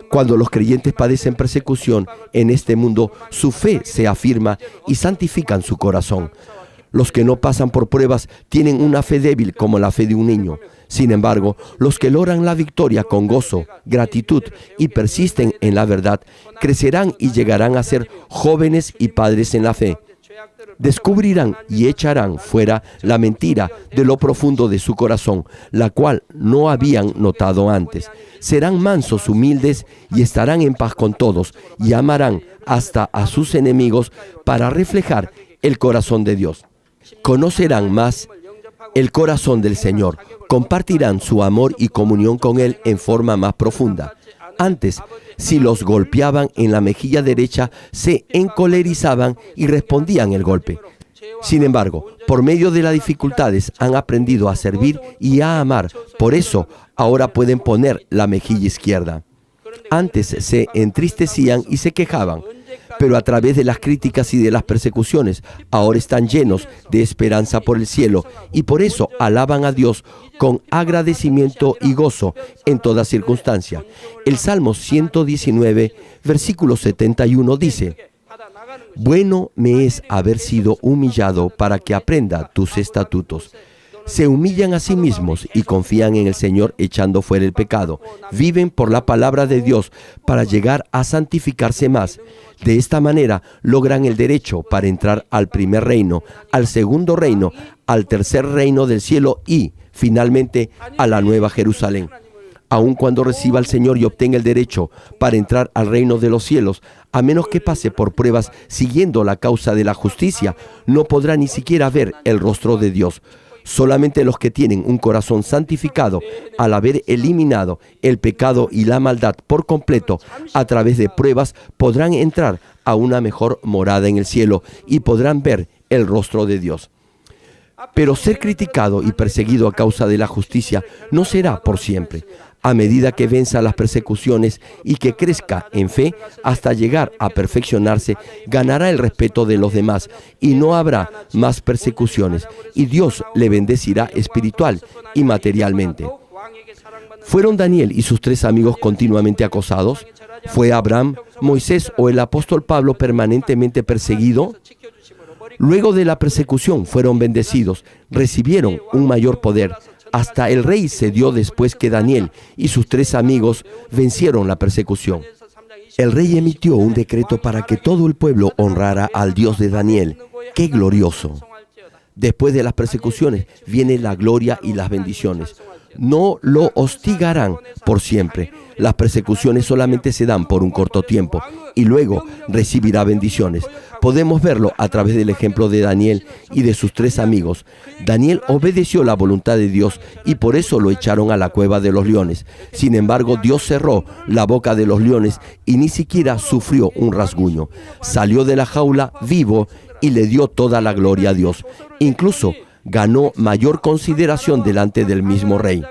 Cuando los creyentes padecen persecución en este mundo, su fe se afirma y santifican su corazón. Los que no pasan por pruebas tienen una fe débil como la fe de un niño. Sin embargo, los que logran la victoria con gozo, gratitud y persisten en la verdad, crecerán y llegarán a ser jóvenes y padres en la fe. Descubrirán y echarán fuera la mentira de lo profundo de su corazón, la cual no habían notado antes. Serán mansos, humildes y estarán en paz con todos y amarán hasta a sus enemigos para reflejar el corazón de Dios. Conocerán más el corazón del Señor, compartirán su amor y comunión con Él en forma más profunda. Antes, si los golpeaban en la mejilla derecha, se encolerizaban y respondían el golpe. Sin embargo, por medio de las dificultades han aprendido a servir y a amar. Por eso, ahora pueden poner la mejilla izquierda. Antes se entristecían y se quejaban, pero a través de las críticas y de las persecuciones, ahora están llenos de esperanza por el cielo y por eso alaban a Dios con agradecimiento y gozo en toda circunstancia. El Salmo 119, versículo 71 dice: «Bueno me es haber sido humillado para que aprenda tus estatutos». Se humillan a sí mismos y confían en el Señor echando fuera el pecado. Viven por la palabra de Dios para llegar a santificarse más. De esta manera logran el derecho para entrar al primer reino, al segundo reino, al tercer reino del cielo y, finalmente, a la nueva Jerusalén. Aun cuando reciba al Señor y obtenga el derecho para entrar al reino de los cielos, a menos que pase por pruebas siguiendo la causa de la justicia, no podrá ni siquiera ver el rostro de Dios. Solamente los que tienen un corazón santificado, al haber eliminado el pecado y la maldad por completo a través de pruebas, podrán entrar a una mejor morada en el cielo y podrán ver el rostro de Dios. Pero ser criticado y perseguido a causa de la justicia no será por siempre. A medida que venza las persecuciones y que crezca en fe hasta llegar a perfeccionarse, ganará el respeto de los demás y no habrá más persecuciones, y Dios le bendecirá espiritual y materialmente. ¿Fueron Daniel y sus 3 amigos continuamente acosados? ¿Fue Abraham, Moisés o el apóstol Pablo permanentemente perseguido? Luego de la persecución fueron bendecidos, recibieron un mayor poder. Hasta el rey cedió después que Daniel y sus 3 amigos vencieron la persecución. El rey emitió un decreto para que todo el pueblo honrara al Dios de Daniel. ¡Qué glorioso! Después de las persecuciones viene la gloria y las bendiciones. No lo hostigarán por siempre. Las persecuciones solamente se dan por un corto tiempo y luego recibirá bendiciones. Podemos verlo a través del ejemplo de Daniel y de sus 3 amigos. Daniel obedeció la voluntad de Dios y por eso lo echaron a la cueva de los leones. Sin embargo, Dios cerró la boca de los leones y ni siquiera sufrió un rasguño. Salió de la jaula vivo y le dio toda la gloria a Dios. Incluso ganó mayor consideración delante del mismo rey.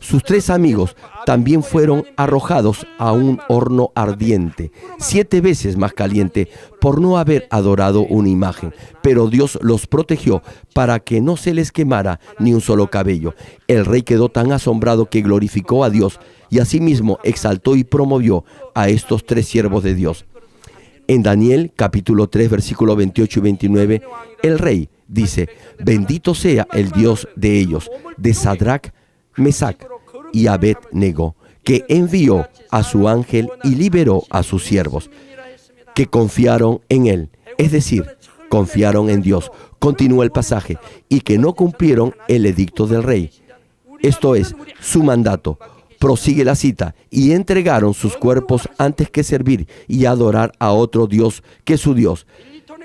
Sus 3 amigos también fueron arrojados a un horno ardiente, 7 veces más caliente, por no haber adorado una imagen. Pero Dios los protegió para que no se les quemara ni un solo cabello. El rey quedó tan asombrado que glorificó a Dios y asimismo exaltó y promovió a estos 3 siervos de Dios. En Daniel, capítulo 3, versículos 28 y 29, el rey dice: «Bendito sea el Dios de ellos, de Sadrach, Mesac y Abed-nego, que envió a su ángel y liberó a sus siervos, que confiaron en él», es decir, confiaron en Dios. Continúa el pasaje: «y que no cumplieron el edicto del rey», esto es, su mandato. Prosigue la cita: «y entregaron sus cuerpos antes que servir y adorar a otro Dios que su Dios».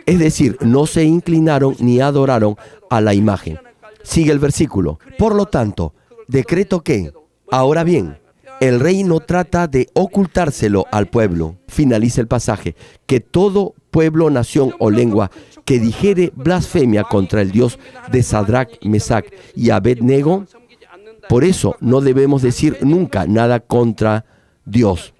Es decir, no se inclinaron ni adoraron a la imagen. Sigue el versículo: «Por lo tanto, decreto que, ahora bien, El rey no trata de ocultárselo al pueblo. Finaliza el pasaje. Que todo pueblo, nación o lengua que dijere blasfemia contra el Dios de Sadrach, Mesach y Abednego, por eso no debemos decir nunca nada contra Dios.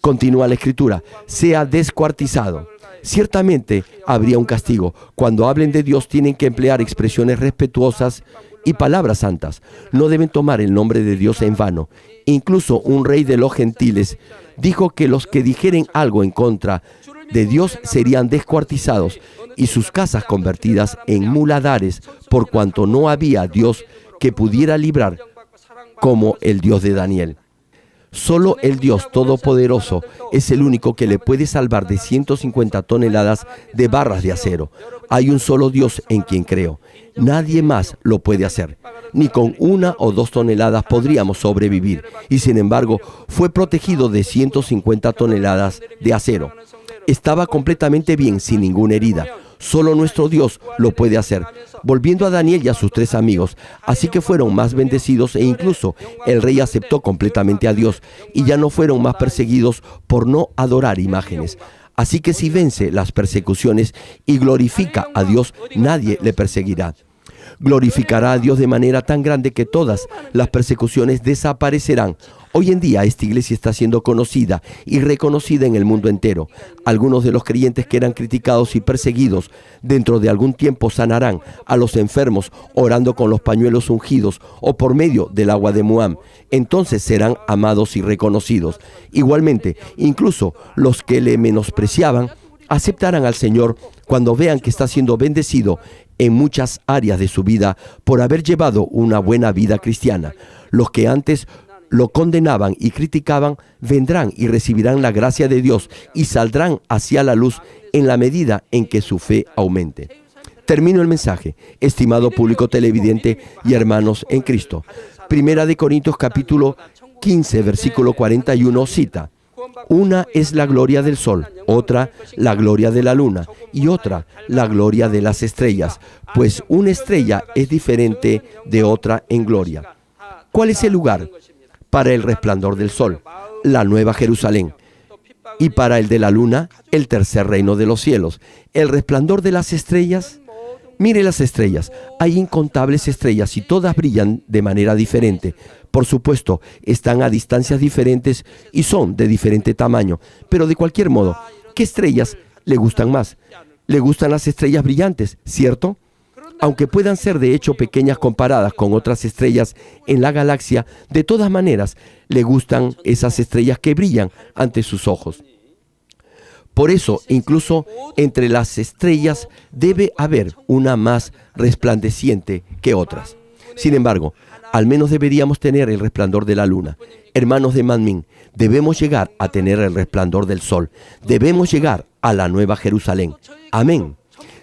Continúa la escritura. Sea descuartizado. Ciertamente habría un castigo. Cuando hablen de Dios tienen que emplear expresiones respetuosas y palabras santas. No deben tomar el nombre de Dios en vano. Incluso un rey de los gentiles dijo que los que dijeren algo en contra de Dios serían descuartizados y sus casas convertidas en muladares, por cuanto no había Dios que pudiera librar como el Dios de Daniel. Solo el Dios Todopoderoso es el único que le puede salvar de 150 toneladas de barras de acero. Hay un solo Dios en quien creo. Nadie más lo puede hacer. Ni con 1 o 2 toneladas podríamos sobrevivir. Y sin embargo, fue protegido de 150 toneladas de acero. Estaba completamente bien, sin ninguna herida. Solo nuestro Dios lo puede hacer. Volviendo a Daniel y a sus 3 amigos, así que fueron más bendecidos e incluso el rey aceptó completamente a Dios y ya no fueron más perseguidos por no adorar imágenes. Así que si vence las persecuciones y glorifica a Dios, nadie le perseguirá. Glorificará a Dios de manera tan grande que todas las persecuciones desaparecerán. Hoy en día esta iglesia está siendo conocida y reconocida en el mundo entero. Algunos de los creyentes que eran criticados y perseguidos dentro de algún tiempo sanarán a los enfermos orando con los pañuelos ungidos o por medio del agua de Muam. Entonces serán amados y reconocidos. Igualmente, incluso los que le menospreciaban aceptarán al Señor cuando vean que está siendo bendecido en muchas áreas de su vida por haber llevado una buena vida cristiana. Los que antes lo condenaban y criticaban vendrán y recibirán la gracia de Dios y saldrán hacia la luz en la medida en que su fe aumente. Termino el mensaje, estimado público televidente y hermanos en Cristo. Primera de Corintios capítulo 15, versículo 41 cita: una es la gloria del sol, otra la gloria de la luna y otra la gloria de las estrellas, pues una estrella es diferente de otra en gloria. ¿Cuál es el lugar para el resplandor del sol? La Nueva Jerusalén. Y para el de la luna, el tercer reino de los cielos. El resplandor de las estrellas. Mire las estrellas. Hay incontables estrellas y todas brillan de manera diferente. Por supuesto, están a distancias diferentes y son de diferente tamaño. Pero de cualquier modo, ¿qué estrellas le gustan más? Le gustan las estrellas brillantes, ¿cierto? Aunque puedan ser de hecho pequeñas comparadas con otras estrellas en la galaxia, de todas maneras le gustan esas estrellas que brillan ante sus ojos. Por eso, incluso entre las estrellas debe haber una más resplandeciente que otras. Sin embargo, al menos deberíamos tener el resplandor de la luna. Hermanos de Manmin, debemos llegar a tener el resplandor del sol. Debemos llegar a la Nueva Jerusalén. Amén.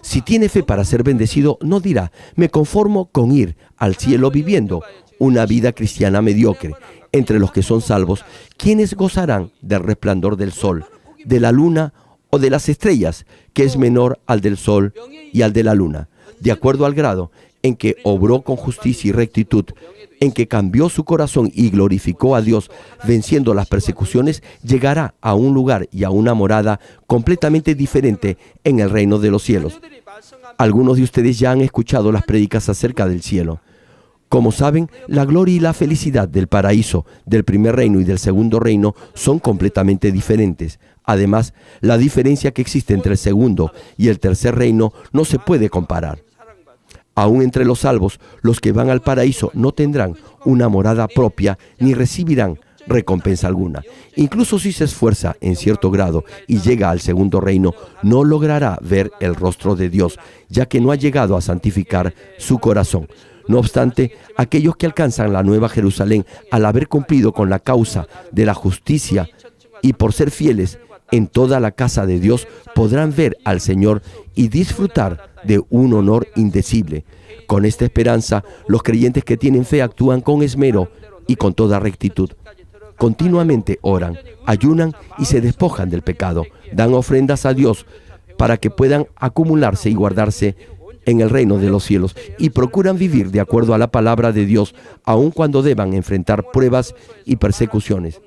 Si tiene fe para ser bendecido, no dirá: me conformo con ir al cielo viviendo una vida cristiana mediocre. Entre los que son salvos, ¿quiénes gozarán del resplandor del sol, de la luna o de las estrellas, que es menor al del sol y al de la luna? De acuerdo al grado en que obró con justicia y rectitud, en que cambió su corazón y glorificó a Dios, venciendo las persecuciones, llegará a un lugar y a una morada completamente diferente en el reino de los cielos. Algunos de ustedes ya han escuchado las prédicas acerca del cielo. Como saben, la gloria y la felicidad del paraíso, del primer reino y del segundo reino son completamente diferentes. Además, la diferencia que existe entre el segundo y el tercer reino no se puede comparar. Aún entre los salvos, los que van al paraíso no tendrán una morada propia ni recibirán recompensa alguna. Incluso si se esfuerza en cierto grado y llega al segundo reino, no logrará ver el rostro de Dios, ya que no ha llegado a santificar su corazón. No obstante, aquellos que alcanzan la Nueva Jerusalén al haber cumplido con la causa de la justicia y por ser fieles en toda la casa de Dios, podrán ver al Señor y disfrutar de un honor indecible. Con esta esperanza, los creyentes que tienen fe actúan con esmero y con toda rectitud. Continuamente oran, ayunan y se despojan del pecado. Dan ofrendas a Dios para que puedan acumularse y guardarse en el reino de los cielos y procuran vivir de acuerdo a la palabra de Dios, aun cuando deban enfrentar pruebas y persecuciones.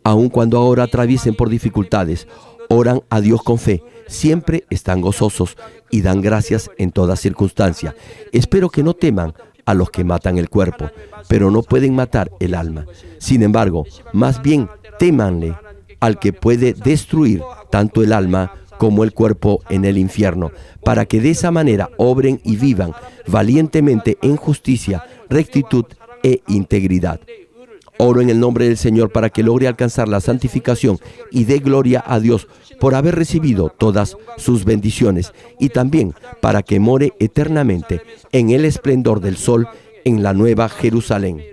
Aun cuando ahora atraviesen por dificultades, oran a Dios con fe, siempre están gozosos y dan gracias en toda circunstancia. Espero que no teman a los que matan el cuerpo, pero no pueden matar el alma. Sin embargo, más bien témanle al que puede destruir tanto el alma como el cuerpo en el infierno, para que de esa manera obren y vivan valientemente en justicia, rectitud e integridad. Oro en el nombre del Señor para que logre alcanzar la santificación y dé gloria a Dios por haber recibido todas sus bendiciones y también para que more eternamente en el esplendor del sol en la nueva Jerusalén.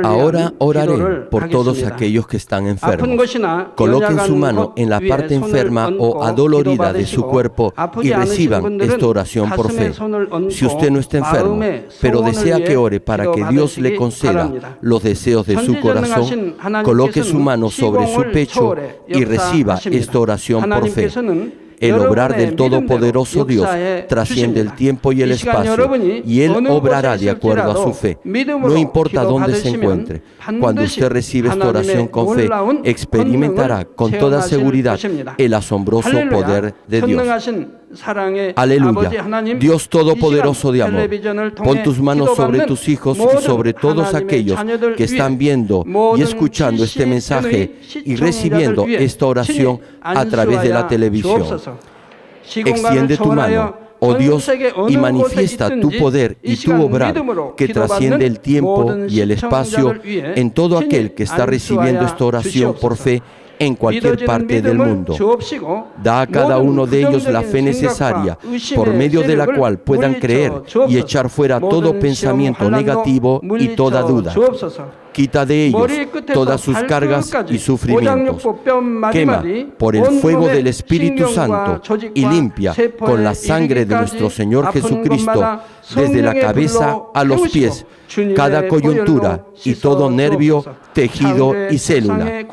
Ahora oraré por todos aquellos que están enfermos. Coloquen su mano en la parte enferma o adolorida de su cuerpo y reciban esta oración por fe. Si usted no está enfermo, pero desea que ore para que Dios le conceda los deseos de su corazón, coloque su mano sobre su pecho y reciba esta oración por fe. El obrar del Todopoderoso Dios trasciende el tiempo y el espacio, y Él obrará de acuerdo a su fe. No importa dónde se encuentre, cuando usted recibe esta oración con fe, experimentará con toda seguridad el asombroso poder de Dios. Aleluya. Dios Todopoderoso de amor, pon tus manos sobre tus hijos y sobre todos aquellos que están viendo y escuchando este mensaje y recibiendo esta oración a través de la televisión. Extiende tu mano, oh Dios, y manifiesta tu poder y tu obrar que trasciende el tiempo y el espacio en todo aquel que está recibiendo esta oración por fe en cualquier parte del mundo. Da a cada uno de ellos la fe necesaria, por medio de la cual puedan creer y echar fuera todo pensamiento negativo y toda duda. Quita de ellos todas sus cargas y sufrimientos. Quema por el fuego del Espíritu Santo y limpia con la sangre de nuestro Señor Jesucristo desde la cabeza a los pies, cada coyuntura y todo nervio, tejido y célula.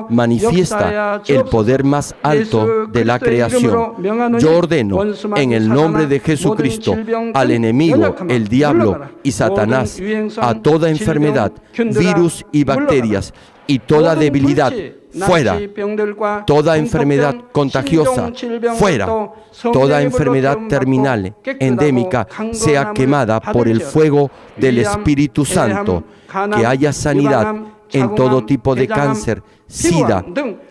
Manifiesta el poder más alto de la creación. Yo ordeno en el nombre de Jesucristo al enemigo, el diablo y Satanás, a toda enfermedad, virus y bacterias y toda debilidad, fuera. Toda enfermedad contagiosa, fuera. Toda enfermedad terminal, endémica, sea quemada por el fuego del Espíritu Santo. Que haya sanidad en todo tipo de cáncer, SIDA,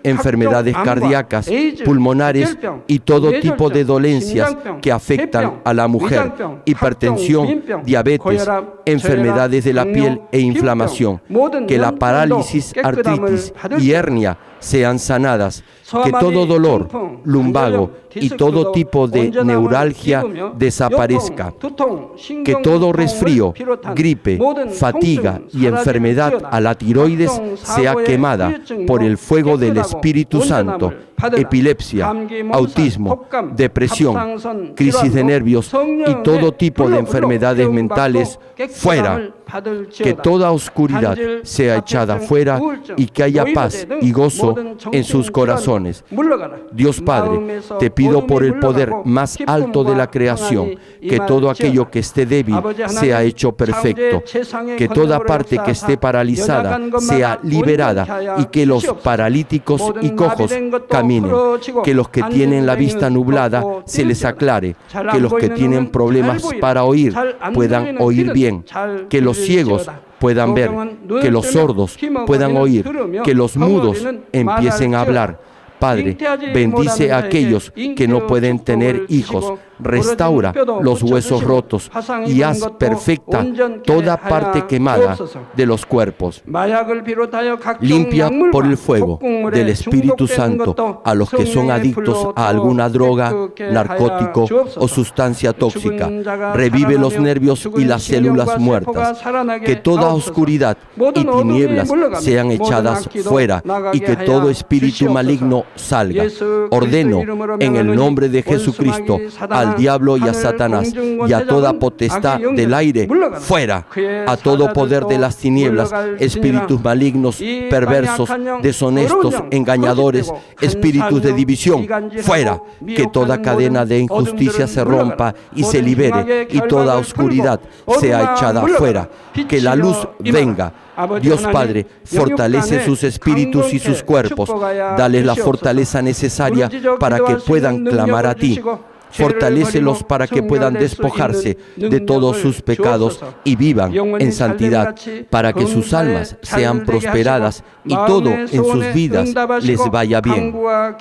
enfermedades cardíacas, pulmonares y todo tipo de dolencias que afectan a la mujer, hipertensión, diabetes, enfermedades de la piel e inflamación, que la parálisis, artritis y hernia sean sanadas, que todo dolor, lumbago y todo tipo de neuralgia desaparezca, que todo resfrío, gripe, fatiga y enfermedad a la tiroides sea quemada por el fuego del Espíritu Santo. Epilepsia, autismo, depresión, crisis de nervios y todo tipo de enfermedades mentales, fuera. Que toda oscuridad sea echada fuera y que haya paz y gozo en sus corazones. Dios Padre, te pido por el poder más alto de la creación, que todo aquello que esté débil sea hecho perfecto, que toda parte que esté paralizada sea liberada y que los paralíticos y cojos caminen, que los que tienen la vista nublada se les aclare, que los que tienen problemas para oír puedan oír bien, que los ciegos puedan ver, que los sordos puedan oír, que los mudos empiecen a hablar. Padre, bendice a aquellos que no pueden tener hijos, restaura los huesos rotos y haz perfecta toda parte quemada de los cuerpos. Limpia por el fuego del Espíritu Santo a los que son adictos a alguna droga, narcótico o sustancia tóxica. Revive los nervios y las células muertas. Que toda oscuridad y tinieblas sean echadas fuera y que todo espíritu maligno salga. Ordeno en el nombre de Jesucristo al al diablo y a Satanás y a toda potestad del aire, fuera, a todo poder de las tinieblas, espíritus malignos, perversos, deshonestos, engañadores, espíritus de división, fuera, que toda cadena de injusticia se rompa y se libere y toda oscuridad sea echada fuera, que la luz venga. Dios Padre, fortalece sus espíritus y sus cuerpos, dales la fortaleza necesaria para que puedan clamar a ti. Fortalécelos para que puedan despojarse de todos sus pecados y vivan en santidad, para que sus almas sean prosperadas y todo en sus vidas les vaya bien.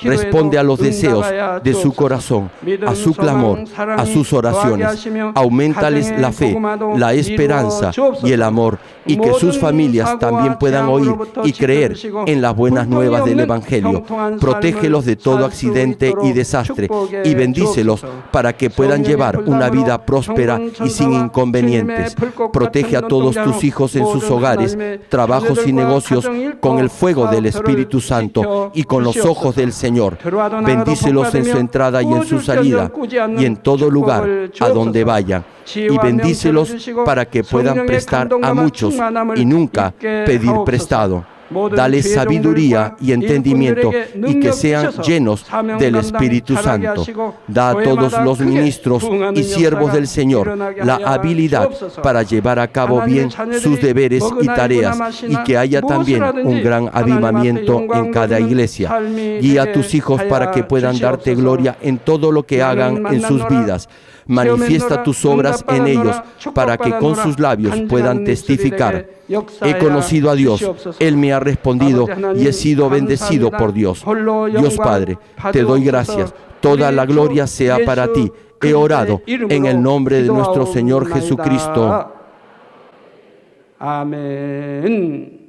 Responde a los deseos de su corazón, a su clamor, a sus oraciones. Auméntales la fe, la esperanza y el amor, y que sus familias también puedan oír y creer en las buenas nuevas del Evangelio. Protégelos de todo accidente y desastre y bendícelos para que puedan llevar una vida próspera y sin inconvenientes. Protege a todos tus hijos en sus hogares, trabajos y negocios con el fuego del Espíritu Santo y con los ojos del Señor. Bendícelos en su entrada y en su salida y en todo lugar a donde vayan. Y bendícelos para que puedan prestar a muchos y nunca pedir prestado. Dales sabiduría y entendimiento y que sean llenos del Espíritu Santo. Da a todos los ministros y siervos del Señor la habilidad para llevar a cabo bien sus deberes y tareas, y que haya también un gran avivamiento en cada iglesia. Guía a tus hijos para que puedan darte gloria en todo lo que hagan en sus vidas. Manifiesta tus obras en ellos para que con sus labios puedan testificar. He conocido a Dios, Él me ha respondido y he sido bendecido por Dios. Dios Padre, te doy gracias. Toda la gloria sea para ti. He orado en el nombre de nuestro Señor Jesucristo. Amén.